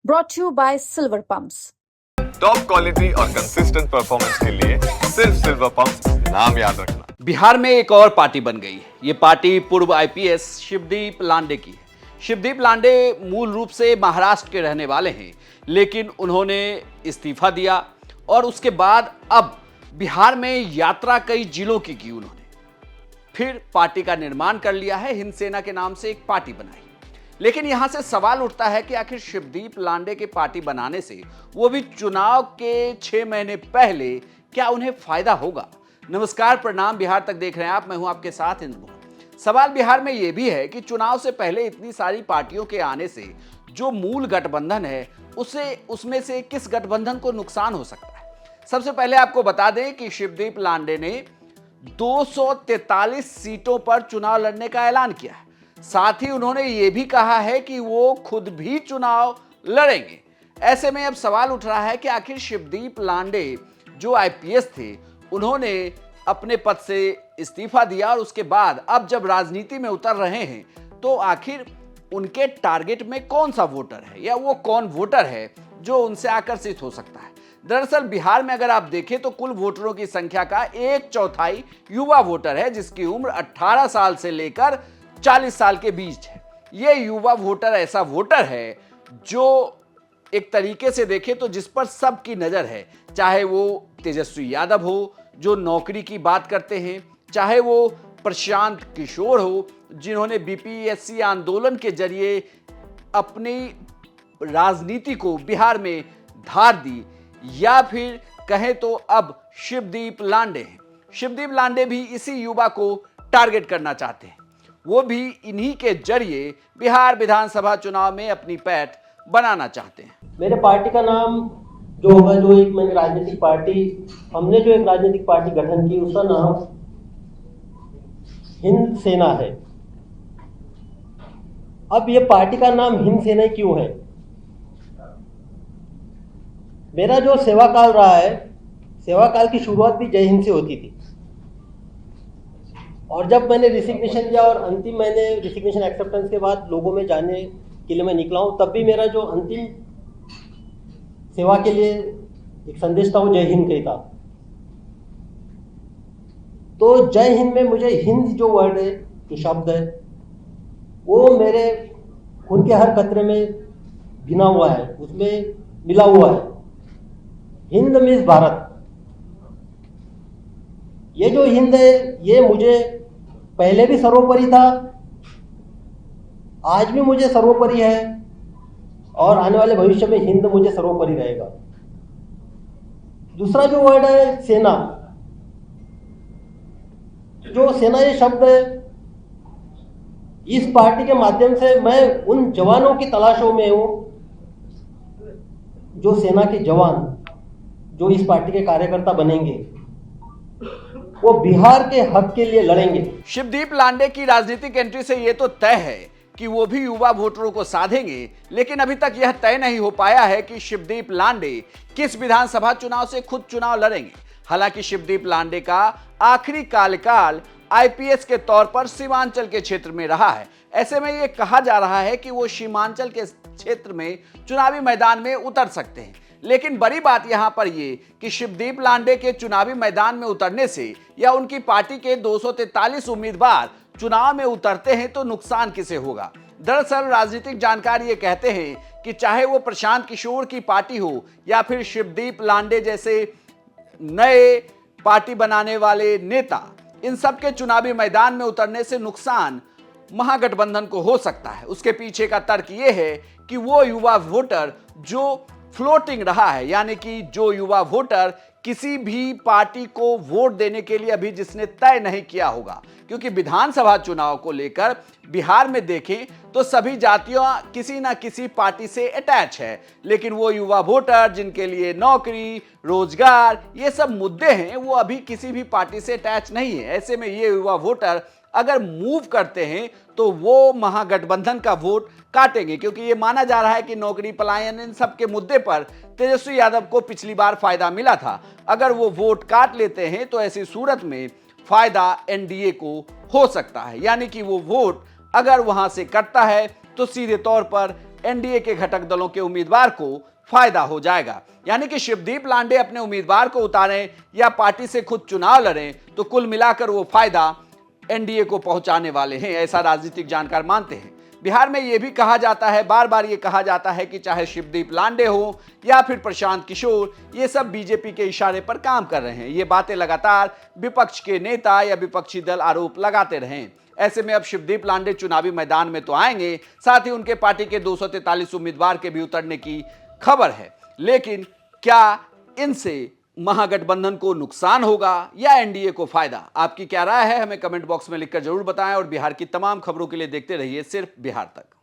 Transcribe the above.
brought to you by Silver Pumps. Top quality और consistent performance के लिए सिर्फ सिल्वर पंप नाम याद रखना। बिहार में एक और पार्टी बन गई। ये पार्टी पूर्व आईपीएस शिवदीप लांडे की है। शिवदीप लांडे मूल रूप से महाराष्ट्र के रहने वाले हैं, लेकिन उन्होंने इस्तीफा दिया और उसके बाद अब बिहार में यात्रा कई जिलों की उन्होंने फिर पार्टी का निर्माण कर लिया है। हिंद सेना के नाम से एक पार्टी बनाई। लेकिन यहां से सवाल उठता है कि आखिर शिवदीप लांडे के पार्टी बनाने से, वो भी चुनाव के 6 महीने पहले, क्या उन्हें फायदा होगा? नमस्कार, प्रणाम, बिहार तक देख रहे हैं आप। मैं हूं आपके साथ इंद्र। सवाल बिहार में यह भी है कि चुनाव से पहले इतनी सारी पार्टियों के आने से जो मूल गठबंधन है, उसमें से किस गठबंधन को नुकसान हो सकता है? सबसे पहले आपको बता दें कि शिवदीप लांडे ने 243 सीटों पर चुनाव लड़ने का ऐलान किया है। साथ ही उन्होंने ये भी कहा है कि वो खुद भी चुनाव लड़ेंगे। ऐसे में अब सवाल उठ रहा है कि आखिर शिवदीप लांडे जो आईपीएस थे, उन्होंने अपने पद से इस्तीफा दिया और उसके बाद अब जब राजनीति में उतर रहे हैं, तो आखिर उनके टारगेट में कौन सा वोटर है, या वो कौन वोटर है जो उनसे आकर्षित हो सकता है? दरअसल बिहार में अगर आप देखें तो कुल वोटरों की संख्या का 1/4 युवा वोटर है, जिसकी उम्र 18 साल से लेकर 40 साल के बीच है। यह युवा वोटर ऐसा वोटर है जो एक तरीके से देखें तो जिस पर सबकी नजर है, चाहे वो तेजस्वी यादव हो जो नौकरी की बात करते हैं, चाहे वो प्रशांत किशोर हो जिन्होंने बीपीएससी आंदोलन के जरिए अपनी राजनीति को बिहार में धार दी, या फिर कहें तो अब शिवदीप लांडे हैं। शिवदीप लांडे भी इसी युवा को टारगेट करना चाहते हैं। वो भी इन्हीं के जरिए बिहार विधानसभा चुनाव में अपनी पैठ बनाना चाहते हैं। मेरे पार्टी का नाम जो होगा, जो एक मैंने राजनीतिक पार्टी, हमने जो एक राजनीतिक पार्टी गठन की, उसका नाम हिंद सेना है। अब ये पार्टी का नाम हिंद सेना क्यों है? मेरा जो सेवा काल रहा है, सेवा काल की शुरुआत भी जय हिंद से होती थी। और जब मैंने रिसिग्नेशन दिया और अंतिम मैंने रिसिग्नेशन एक्सेप्टेंस के बाद लोगों में जाने के लिए मैं निकला हूँ, तब भी मेरा जो अंतिम सेवा के लिए एक संदेश था वो जय हिंद का था। तो जय हिंद में मुझे हिंद जो वर्ड है, जो शब्द है, वो मेरे खून के हर कतरे में गिना हुआ है, उसमें मिला हुआ है। हिंद मीन्स भारत। ये जो हिंद है, ये मुझे पहले भी सर्वोपरि था, आज भी मुझे सर्वोपरि है, और आने वाले भविष्य में हिंद मुझे सर्वोपरि रहेगा। दूसरा जो वर्ड है सेना, जो सेना ये शब्द है, इस पार्टी के माध्यम से मैं उन जवानों की तलाशों में हूं, जो सेना के जवान जो इस पार्टी के कार्यकर्ता बनेंगे, वो बिहार के हक के लिए लड़ेंगे। शिवदीप लांडे की राजनीतिक एंट्री से यह तो तय है कि वो भी युवा वोटरों को साधेंगे, लेकिन अभी तक यह तय नहीं हो पाया है कि शिवदीप लांडे किस विधानसभा चुनाव से खुद चुनाव लड़ेंगे। हालांकि शिवदीप लांडे का आखिरी कार्यकाल आईपीएस के तौर पर सीमांचल के क्षेत्र में रहा है। ऐसे में यह कहा जा रहा है कि वो सीमांचल के क्षेत्र में चुनावी मैदान में उतर सकते हैं। लेकिन बड़ी बात यहां पर यह कि शिवदीप लांडे के चुनावी मैदान में उतरने से, या उनकी पार्टी के 243 उम्मीदवार चुनाव में उतरते हैं, तो नुकसान किसे होगा? दरअसल राजनीतिक जानकार ये कहते हैं कि चाहे वो प्रशांत किशोर की पार्टी हो या फिर शिवदीप लांडे जैसे नए पार्टी बनाने वाले नेता, इन सब के चुनावी मैदान में उतरने से नुकसान महागठबंधन को हो सकता है। उसके पीछे का तर्क यह है कि वो युवा वोटर जो फ्लोटिंग रहा है, यानी कि जो युवा वोटर किसी भी पार्टी को वोट देने के लिए अभी जिसने तय नहीं किया होगा, क्योंकि विधानसभा चुनाव को लेकर बिहार में देखें तो सभी जातियां किसी ना किसी पार्टी से अटैच है, लेकिन वो युवा वोटर जिनके लिए नौकरी, रोजगार, ये सब मुद्दे हैं, वो अभी किसी भी पार्टी से अटैच नहीं है। ऐसे में ये युवा वोटर अगर मूव करते हैं तो वो महागठबंधन का वोट काटेंगे, क्योंकि ये माना जा रहा है कि नौकरी, पलायन, इन सब के मुद्दे पर तेजस्वी यादव को पिछली बार फायदा मिला था। अगर वो वोट काट लेते हैं तो ऐसी सूरत में फायदा एनडीए को हो सकता है, यानी कि वो वोट अगर वहां से कटता है तो सीधे तौर पर एनडीए के घटक दलों के उम्मीदवार को फायदा हो जाएगा। यानी कि शिवदीप लांडे अपने उम्मीदवार को उतारें या पार्टी से खुद चुनाव लड़ें तो कुल मिलाकर वो फायदा एनडीए को पहुंचाने वाले हैं, ऐसा राजनीतिक जानकार मानते हैं। बिहार में यह भी कहा जाता है, बार बार ये कहा जाता है कि चाहे शिवदीप लांडे हो या फिर प्रशांत किशोर, ये सब बीजेपी के इशारे पर काम कर रहे हैं। ये बातें लगातार विपक्ष के नेता या विपक्षी दल आरोप लगाते रहे। ऐसे में अब शिवदीप लांडे चुनावी मैदान में तो आएंगे, साथ ही उनके पार्टी के 243 उम्मीदवार के भी उतरने की खबर है। लेकिन क्या इनसे महागठबंधन को नुकसान होगा या एनडीए को फायदा? आपकी क्या राय है, हमें कमेंट बॉक्स में लिखकर जरूर बताएं और बिहार की तमाम खबरों के लिए देखते रहिए सिर्फ बिहार तक।